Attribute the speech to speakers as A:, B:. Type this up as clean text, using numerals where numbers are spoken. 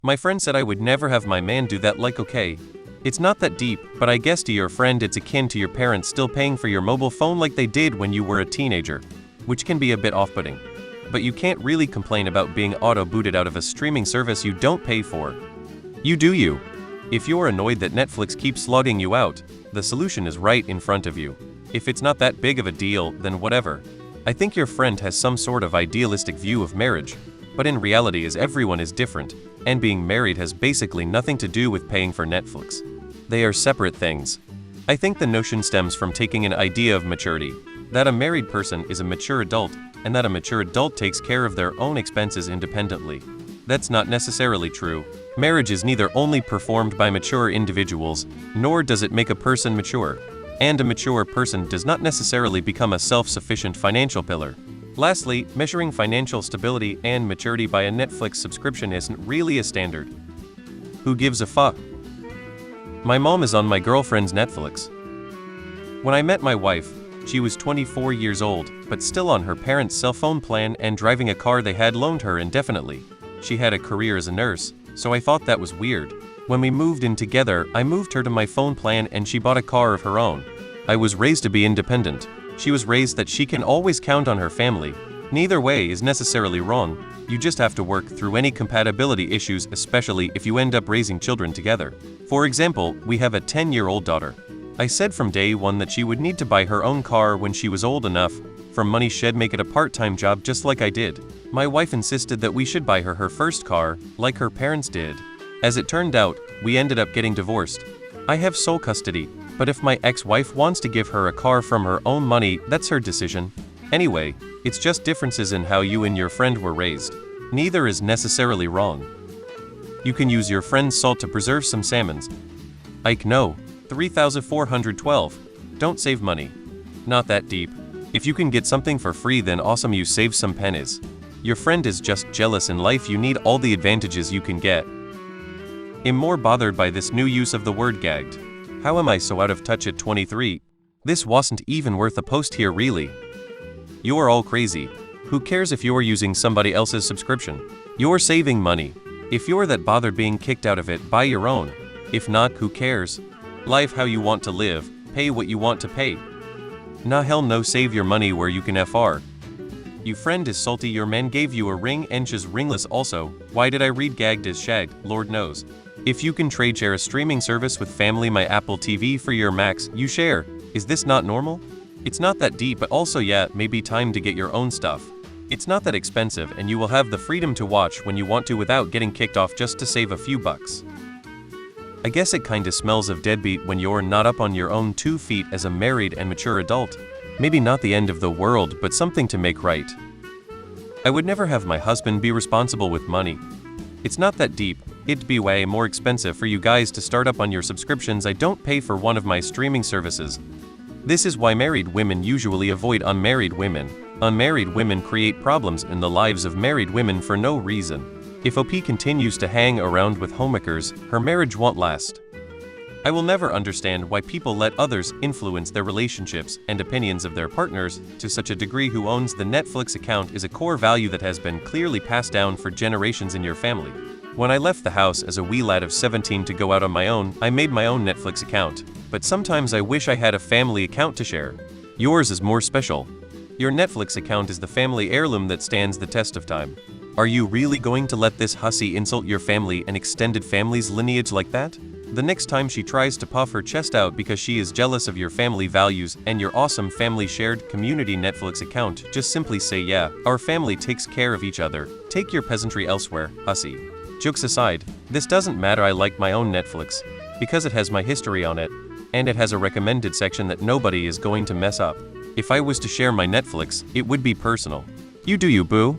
A: My friend said I would never have my man do that. Like, okay. It's not that deep, but I guess to your friend it's akin to your parents still paying for your mobile phone like they did when you were a teenager, which can be a bit off-putting. But you can't really complain about being auto-booted out of a streaming service you don't pay for. You do you. If you're annoyed that Netflix keeps logging you out, the solution is right in front of you. If it's not that big of a deal, then whatever. I think your friend has some sort of idealistic view of marriage, but in reality everyone is different, and being married has basically nothing to do with paying for Netflix. They are separate things. I think the notion stems from taking an idea of maturity, that a married person is a mature adult, and that a mature adult takes care of their own expenses independently. That's not necessarily true. Marriage is neither only performed by mature individuals, nor does it make a person mature. And a mature person does not necessarily become a self-sufficient financial pillar. Lastly, measuring financial stability and maturity by a Netflix subscription isn't really a standard. Who gives a fuck? My mom is on my girlfriend's Netflix. When I met my wife, she was 24 years old, but still on her parents' cell phone plan and driving a car they had loaned her indefinitely. She had a career as a nurse, so I thought that was weird. When we moved in together, I moved her to my phone plan and she bought a car of her own. I was raised to be independent. She was raised that she can always count on her family. Neither way is necessarily wrong. You just have to work through any compatibility issues, especially if you end up raising children together. For example, we have a 10-year-old daughter. I said from day one that she would need to buy her own car when she was old enough. From money she'd make it a part-time job just like I did. My wife insisted that we should buy her first car, like her parents did. As it turned out, we ended up getting divorced. I have sole custody, but if my ex-wife wants to give her a car from her own money, that's her decision. Anyway, it's just differences in how you and your friend were raised. Neither is necessarily wrong. You can use your friend's salt to preserve some salmons. Ike, no. 3,412. Don't save money. Not that deep. If you can get something for free, then awesome, you save some pennies. Your friend is just jealous. In life you need all the advantages you can get. I'm more bothered by this new use of the word gagged. How am I so out of touch at 23? This wasn't even worth a post here really. You're all crazy. Who cares if you're using somebody else's subscription? You're saving money. If you're that bothered being kicked out of it, buy your own. If not, who cares? Life how you want to live, pay what you want to pay. Nah, hell no, save your money where you can FR. You friend is salty your man gave you a ring and she's ringless also. Why did I read gagged as shagged? Lord knows. If you can trade share a streaming service with family, my Apple TV for your Max, you share. Is this not normal? It's not that deep, but also yeah, maybe time to get your own stuff. It's not that expensive and you will have the freedom to watch when you want to without getting kicked off just to save a few bucks. I guess it kinda smells of deadbeat when you're not up on your own 2 feet as a married and mature adult. Maybe not the end of the world, but something to make right. I would never have my husband be responsible with money. It's not that deep. It'd be way more expensive for you guys to start up on your subscriptions. I don't pay for one of my streaming services. This is why married women usually avoid unmarried women. Unmarried women create problems in the lives of married women for no reason. If OP continues to hang around with homemakers, her marriage won't last. I will never understand why people let others influence their relationships and opinions of their partners to such a degree. Who owns the Netflix account is a core value that has been clearly passed down for generations in your family. When I left the house as a wee lad of 17 to go out on my own, I made my own Netflix account. But sometimes I wish I had a family account to share. Yours is more special. Your Netflix account is the family heirloom that stands the test of time. Are you really going to let this hussy insult your family and extended family's lineage like that? The next time she tries to puff her chest out because she is jealous of your family values and your awesome family shared community Netflix account, just simply say, yeah, our family takes care of each other. Take your peasantry elsewhere, hussy. Jokes aside, this doesn't matter. I like my own Netflix because it has my history on it, and it has a recommended section that nobody is going to mess up. If I was to share my Netflix, it would be personal. You do you, boo.